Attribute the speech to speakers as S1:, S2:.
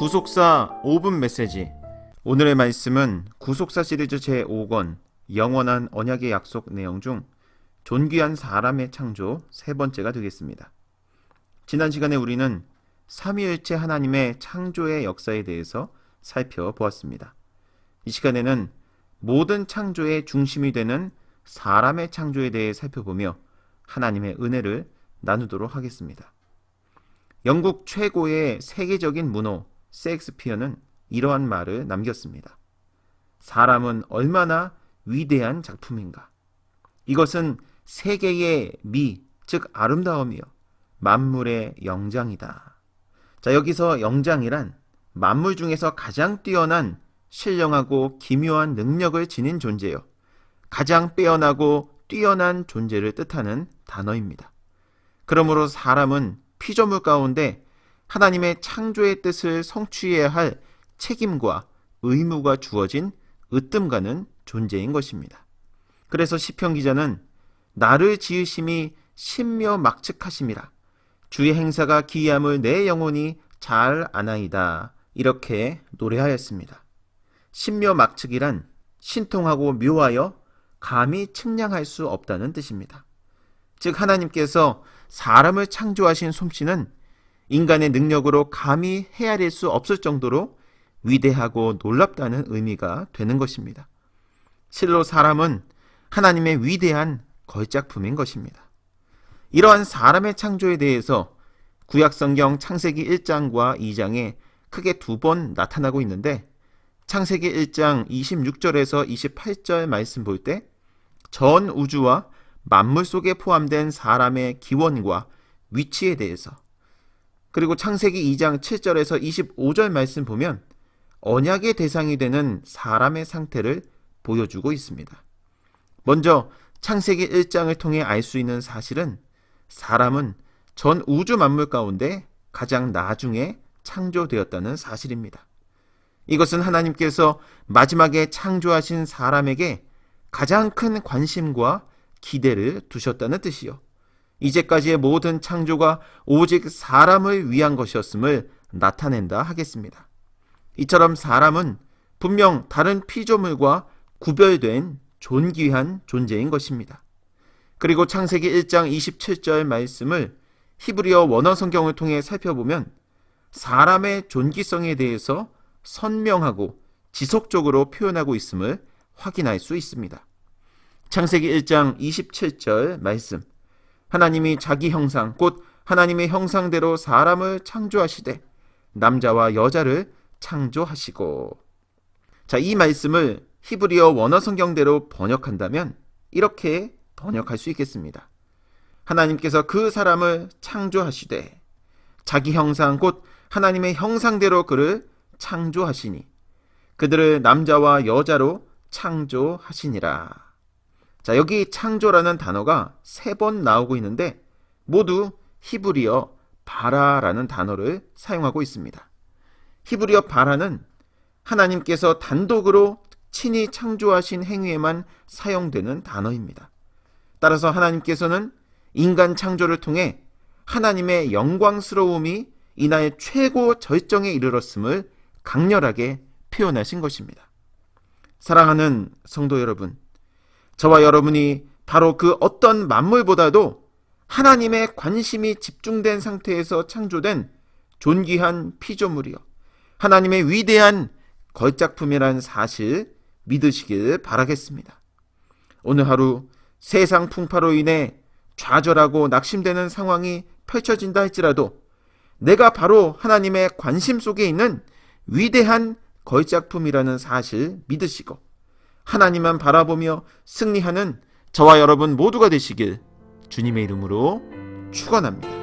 S1: 구속사 5분 메시지. 오늘의 말씀은 구속사 시리즈 제5권 영원한 언약의 약속 내용 중 존귀한 사람의 창조 세 번째가 되겠습니다. 지난 시간에 우리는 삼위일체 하나님의 창조의 역사에 대해서 살펴보았습니다. 이 시간에는 모든 창조의 중심이 되는 사람의 창조에 대해 살펴보며 하나님의 은혜를 나누도록 하겠습니다. 영국 최고의 세계적인 문호 셰익스피어는 이러한 말을 남겼습니다. 사람은 얼마나 위대한 작품인가. 이것은 세계의 미, 즉 아름다움이요 만물의 영장이다. 자, 여기서 영장이란 만물 중에서 가장 뛰어난 신령하고 기묘한 능력을 지닌 존재요, 가장 빼어나고 뛰어난 존재를 뜻하는 단어입니다. 그러므로 사람은 피조물 가운데 하나님의 창조의 뜻을 성취해야 할 책임과 의무가 주어진 으뜸가는 존재인 것입니다. 그래서 시편 기자는 나를 지으심이 신묘막측하심이라 주의 행사가 기이함을 내 영혼이 잘 아나이다, 이렇게 노래하였습니다. 신묘막측이란 신통하고 묘하여 감히 측량할 수 없다는 뜻입니다. 즉 하나님께서 사람을 창조하신 솜씨는 인간의 능력으로 감히 헤아릴 수 없을 정도로 위대하고 놀랍다는 의미가 되는 것입니다. 실로 사람은 하나님의 위대한 걸작품인 것입니다. 이러한 사람의 창조에 대해서 구약성경 창세기 1장과 2장에 크게 두 번 나타나고 있는데, 창세기 1장 26절에서 28절 말씀 볼 때 전 우주와 만물 속에 포함된 사람의 기원과 위치에 대해서, 그리고 창세기 2장 7절에서 25절 말씀 보면 언약의 대상이 되는 사람의 상태를 보여주고 있습니다. 먼저 창세기 1장을 통해 알 수 있는 사실은 사람은 전 우주 만물 가운데 가장 나중에 창조되었다는 사실입니다. 이것은 하나님께서 마지막에 창조하신 사람에게 가장 큰 관심과 기대를 두셨다는 뜻이요, 이제까지의 모든 창조가 오직 사람을 위한 것이었음을 나타낸다 하겠습니다. 이처럼 사람은 분명 다른 피조물과 구별된 존귀한 존재인 것입니다. 그리고 창세기 1장 27절 말씀을 히브리어 원어 성경을 통해 살펴보면 사람의 존귀성에 대해서 선명하고 지속적으로 표현하고 있음을 확인할 수 있습니다. 창세기 1장 27절 말씀, 하나님이 자기 형상 곧 하나님의 형상대로 사람을 창조하시되 남자와 여자를 창조하시고. 자, 이 말씀을 히브리어 원어 성경대로 번역한다면 이렇게 번역할 수 있겠습니다. 하나님께서 그 사람을 창조하시되 자기 형상 곧 하나님의 형상대로 그를 창조하시니 그들을 남자와 여자로 창조하시니라. 자, 여기 창조라는 단어가 3번 나오고 있는데 모두 히브리어 바라라는 단어를 사용하고 있습니다. 히브리어 바라는 하나님께서 단독으로 친히 창조하신 행위에만 사용되는 단어입니다. 따라서 하나님께서는 인간 창조를 통해 하나님의 영광스러움이 이날 최고 절정에 이르렀음을 강렬하게 표현하신 것입니다. 사랑하는 성도 여러분, 저와 여러분이 바로 그 어떤 만물보다도 하나님의 관심이 집중된 상태에서 창조된 존귀한 피조물이요, 하나님의 위대한 걸작품이라는 사실 믿으시길 바라겠습니다. 오늘 하루 세상 풍파로 인해 좌절하고 낙심되는 상황이 펼쳐진다 할지라도 내가 바로 하나님의 관심 속에 있는 위대한 걸작품이라는 사실 믿으시고 하나님만 바라보며 승리하는 저와 여러분 모두가 되시길 주님의 이름으로 축원합니다.